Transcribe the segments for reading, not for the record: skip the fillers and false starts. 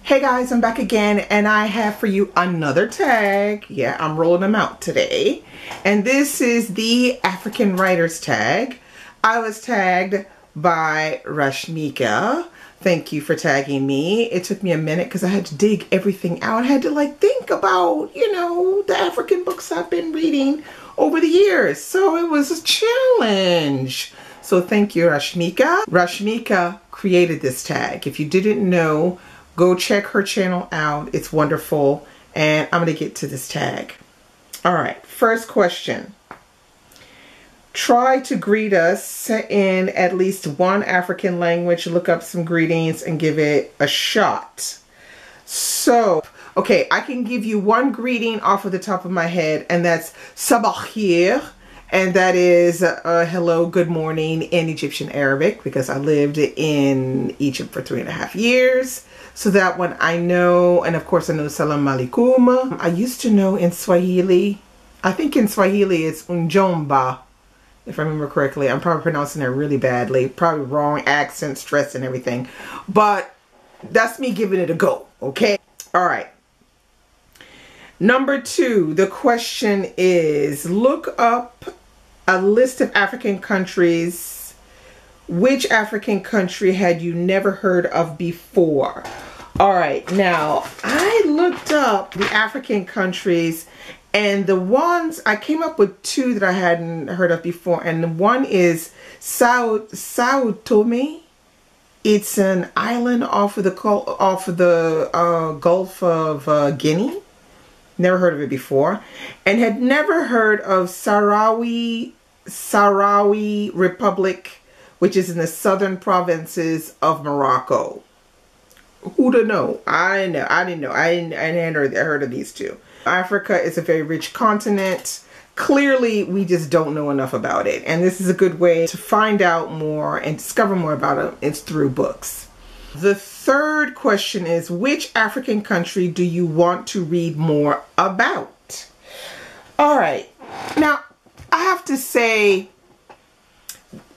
Hey guys, I'm back again and I have for you another tag. Yeah, I'm rolling them out today. And this is the African Writers tag. I was tagged by Rashmika. Thank you for tagging me. It took me a minute because I had to dig everything out. I had to think about, the African books I've been reading over the years. So it was a challenge. So thank you, Rashmika. Rashmika created this tag. If you didn't know, go check her channel out. It's wonderful. And I'm going to get to this tag. All right. First question. Try to greet us in at least one African language. Look up some greetings and give it a shot. So, okay, I can give you one greeting off of the top of my head, and that's Sabah khair. And that is hello, good morning in Egyptian Arabic, because I lived in Egypt for 3.5 years. So that one I know. And of course I know Salam Alaikum. I used to know in Swahili. I think in Swahili it's Unjomba, if I remember correctly. I'm probably pronouncing it really badly. Probably wrong accent, stress and everything. But that's me giving it a go, okay? All right. Number 2, the question is, look up a list of African countries. Which African country had you never heard of before? All right, now I looked up the African countries, and the ones I came up with 2 that I hadn't heard of before, and one is Sao Tome. It's an island off of the Gulf of Guinea. Never heard of it before, and had never heard of Sahrawi Republic, which is in the southern provinces of Morocco. Who'da know? I didn't know. I hadn't heard of these 2. Africa is a very rich continent. Clearly, we just don't know enough about it, and this is a good way to find out more and discover more about it. It's through books. The third question is, which African country do you want to read more about? All right. Now, I have to say,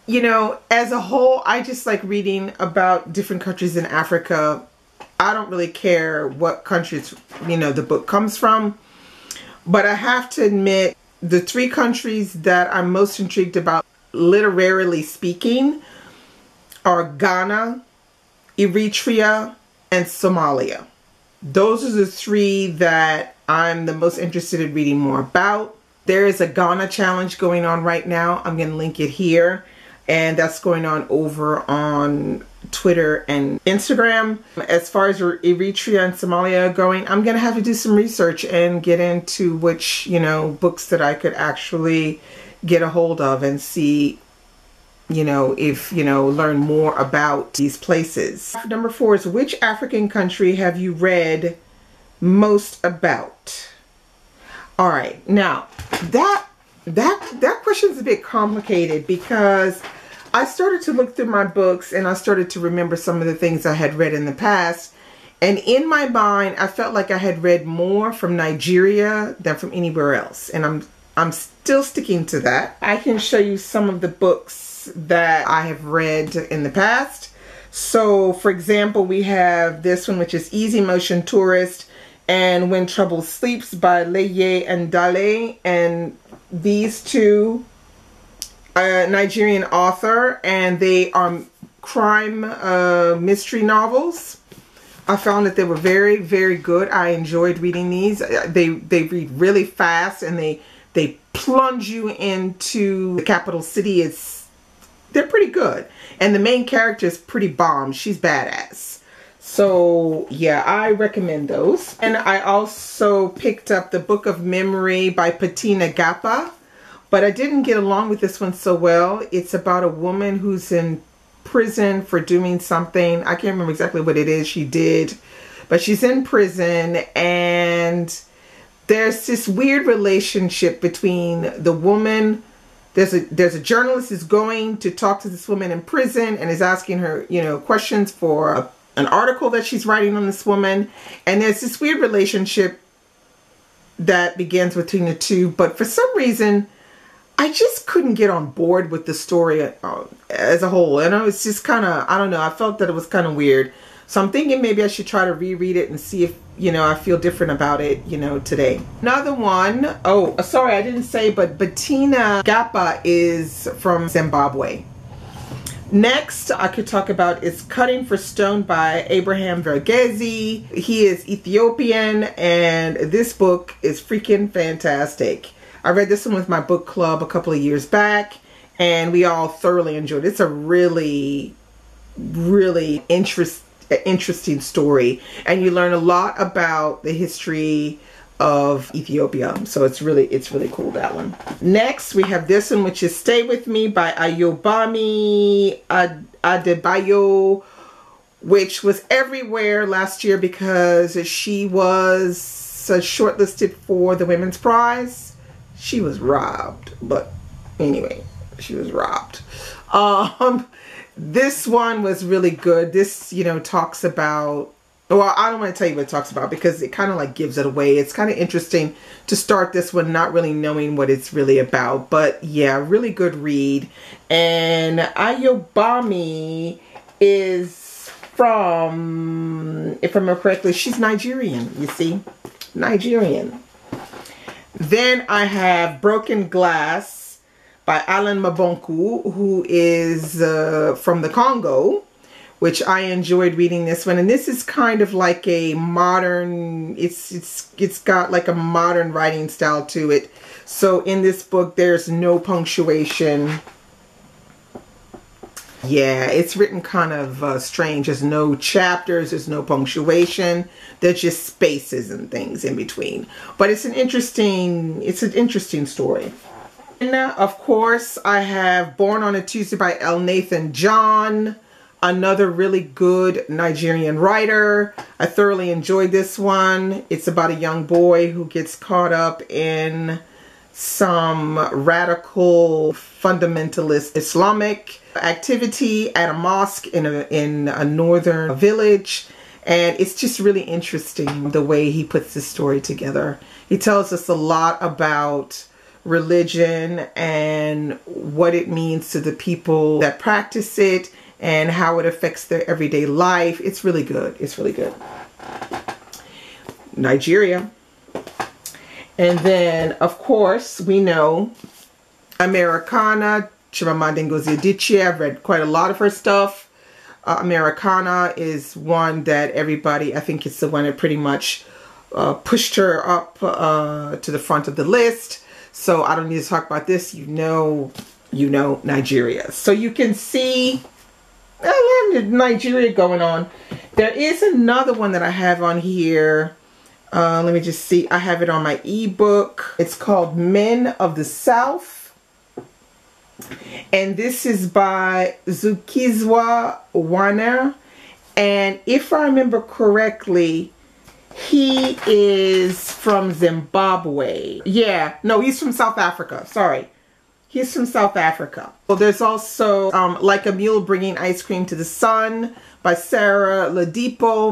as a whole, I just like reading about different countries in Africa. I don't really care what countries, the book comes from. But I have to admit, the 3 countries that I'm most intrigued about, literarily speaking, are Ghana, Eritrea, and Somalia. Those are the 3 that I'm the most interested in reading more about. There is a Ghana challenge going on right now. I'm going to link it here. And that's going on over on Twitter and Instagram. As far as Eritrea and Somalia are going, I'm going to have to do some research and get into which, books that I could actually get a hold of and see, if, learn more about these places. Number 4 is, which African country have you read most about? All right. Now, that question is a bit complicated because I started to look through my books and I started to remember some of the things I had read in the past. And in my mind, I felt like I had read more from Nigeria than from anywhere else. And I'm still sticking to that. I can show you some of the books that I have read in the past. So, for example, we have this one, which is Easy Motion Tourist and When Trouble Sleeps by Leye and Dale. And these 2 Nigerian author, and they are crime mystery novels. I found that they were very, very good. I enjoyed reading these. They read really fast, and they plunge you into the capital city. They're pretty good, and the main character is pretty bomb. She's badass. So yeah, I recommend those. And I also picked up The Book of Memory by Patina Gapa. But I didn't get along with this one so well. It's about a woman who's in prison for doing something. I can't remember exactly what it is she did. But she's in prison, and there's this weird relationship between the woman. There's a journalist who's going to talk to this woman in prison and is asking her, questions for an article that she's writing on this woman. And there's this weird relationship that begins between the 2. But for some reason, I just couldn't get on board with the story as a whole. It's just kind of, I don't know, I felt that it was kind of weird. So I'm thinking maybe I should try to reread it and see if, you know, I feel different about it, you know, today. Another one, oh, sorry, I didn't say, but Bettina Gapa is from Zimbabwe. Next, I could talk about is Cutting for Stone by Abraham Verghese. He is Ethiopian, and this book is freaking fantastic. I read this one with my book club a couple of years back, and we all thoroughly enjoyed it. It's a really, really interesting story, and you learn a lot about the history of Ethiopia. So it's really cool, that one. Next, we have this one, which is Stay With Me by Ayobami Adebayo, which was everywhere last year because she was shortlisted for the Women's Prize. She was robbed, but anyway, she was robbed. This one was really good. This, you know, talks about, well, I don't want to tell you what it talks about because it kind of like gives it away. It's kind of interesting to start this one not really knowing what it's really about. But yeah, really good read. And Ayobami is from, if I remember correctly, she's Nigerian, you see? Nigerian. Then I have Broken Glass by Alan Mabonku, who is from the Congo, which I enjoyed reading this one. And this is kind of like a modern, it's got like a modern writing style to it. So in this book, there's no punctuation. Yeah, it's written kind of strange. There's no chapters, there's no punctuation. There's just spaces and things in between. But it's an interesting story. And of course, I have Born on a Tuesday by L. Nathan John, another really good Nigerian writer. I thoroughly enjoyed this one. It's about a young boy who gets caught up in some radical fundamentalist Islamic activity at a mosque in a northern village. And it's just really interesting the way he puts this story together. He tells us a lot about religion and what it means to the people that practice it and how it affects their everyday life. It's really good. It's really good. Nigeria. And then, of course, we know Americana, Chimamanda Ngozi Adichie. I've read quite a lot of her stuff. Americana is one that everybody, I think it's the one that pretty much pushed her up to the front of the list. So I don't need to talk about this. You know Nigeria. So you can see a lot of Nigeria going on. There is another one that I have on here. Let me just see. I have it on my ebook. It's called Men of the South. And this is by Zukizwa Wana. And if I remember correctly, he is from Zimbabwe. Yeah, no, he's from South Africa. Sorry. He's from South Africa. Well, there's also Like a Mule Bringing Ice Cream to the Sun by Sarah Ladipo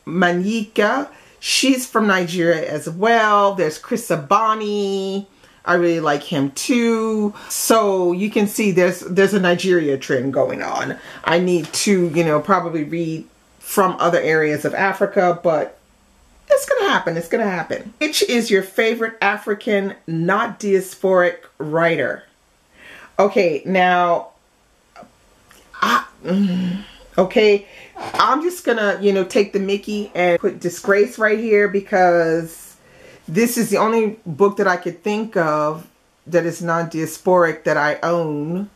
Manyika. She's from Nigeria as well. There's Chris Abani. I really like him too. So you can see there's a Nigeria trend going on. I need to, you know, probably read from other areas of Africa, but it's going to happen. It's going to happen. Which is your favorite African, not diasporic writer? Okay, now, okay, I'm just going to, you know, take the Mickey and put Disgrace right here because this is the only book that I could think of that is non-diasporic that I own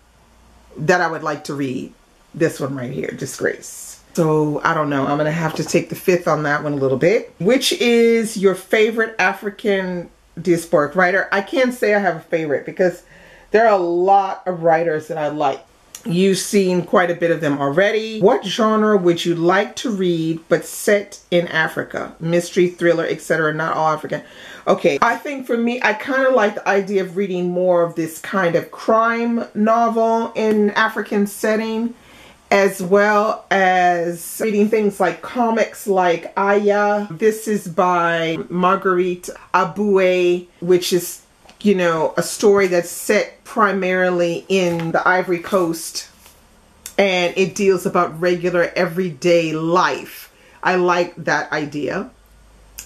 that I would like to read. This one right here, Disgrace. So, I don't know. I'm going to have to take the fifth on that one a little bit. Which is your favorite African diasporic writer? I can't say I have a favorite because there are a lot of writers that I like. You've seen quite a bit of them already. What genre would you like to read but set in Africa? Mystery, thriller, etc. Not all African. Okay, I think for me, I kind of like the idea of reading more of this kind of crime novel in African setting, as well as reading things like comics like Aya. This is by Marguerite Aboué, which is, you know, a story that's set primarily in the Ivory Coast and it deals about regular everyday life. I like that idea.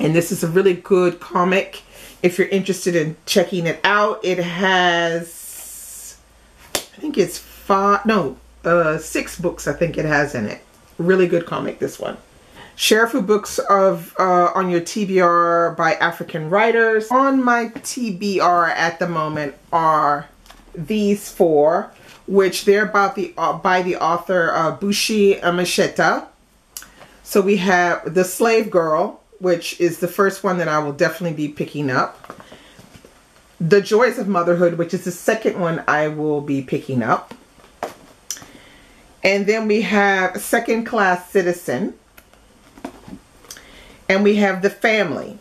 And this is a really good comic if you're interested in checking it out. It has, I think it's 6 books I think it has in it. Really good comic, this one. Share a few books of on your TBR by African writers. On my TBR at the moment are these 4, which they're about by the author Bushi Amashita. So we have The Slave Girl, which is the first one that I will definitely be picking up. The Joys of Motherhood, which is the second one I will be picking up. And then we have Second Class Citizen. And we have The Family.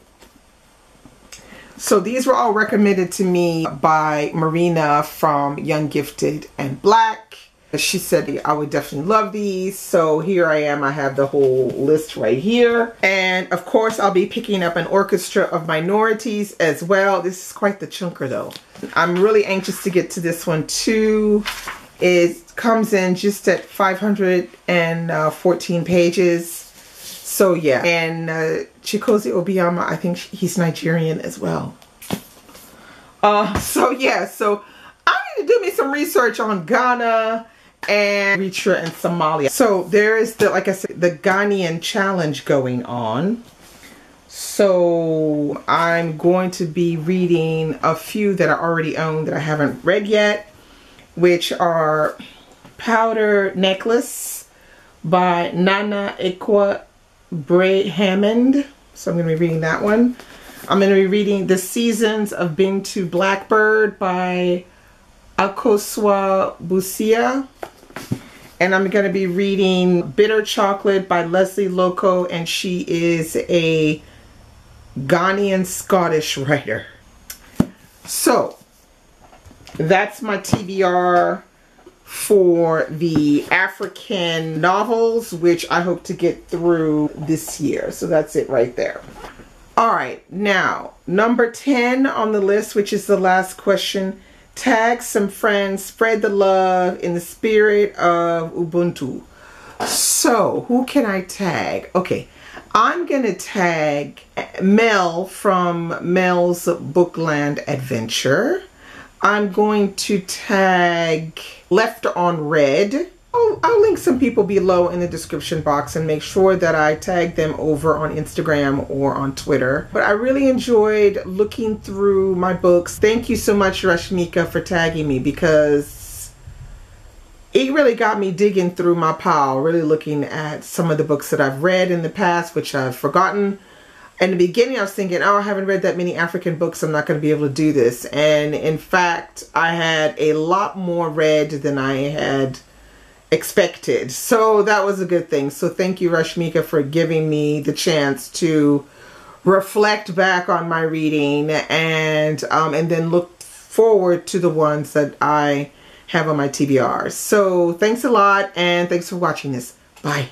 So these were all recommended to me by Marina from Young, Gifted, and Black. She said I would definitely love these. So here I am. I have the whole list right here. And of course, I'll be picking up An Orchestra of Minorities as well. This is quite the chunker though. I'm really anxious to get to this one too. It comes in just at 514 pages. So yeah, and Chikoze Obiama, I think he's Nigerian as well. So yeah, so I need to do me some research on Ghana and Eritrea and Somalia. So there is the, like I said, the Ghanaian challenge going on. So I'm going to be reading a few that I already own that I haven't read yet, which are Powder Necklace by Nana Ekwa Bray Hammond. So I'm going to be reading that one. I'm going to be reading The Seasons of Bintu Blackbird by Akosua Busia. And I'm going to be reading Bitter Chocolate by Leslie Loco, and she is a Ghanaian Scottish writer. So that's my TBR for the African novels, which I hope to get through this year. So that's it right there. All right, now number 10 on the list, which is the last question. Tag some friends, spread the love in the spirit of Ubuntu. So who can I tag? Okay, I'm gonna tag Mel from Mel's Bookland Adventure. I'm going to tag Left on Red. I'll link some people below in the description box and make sure that I tag them over on Instagram or on Twitter. But I really enjoyed looking through my books. Thank you so much, Rashmika, for tagging me, because it really got me digging through my pile, really looking at some of the books that I've read in the past, which I've forgotten. In the beginning, I was thinking, oh, I haven't read that many African books. I'm not going to be able to do this. And in fact, I had a lot more read than I had expected. So that was a good thing. So thank you, Rashmika, for giving me the chance to reflect back on my reading and then look forward to the ones that I have on my TBR. So thanks a lot, and thanks for watching this. Bye.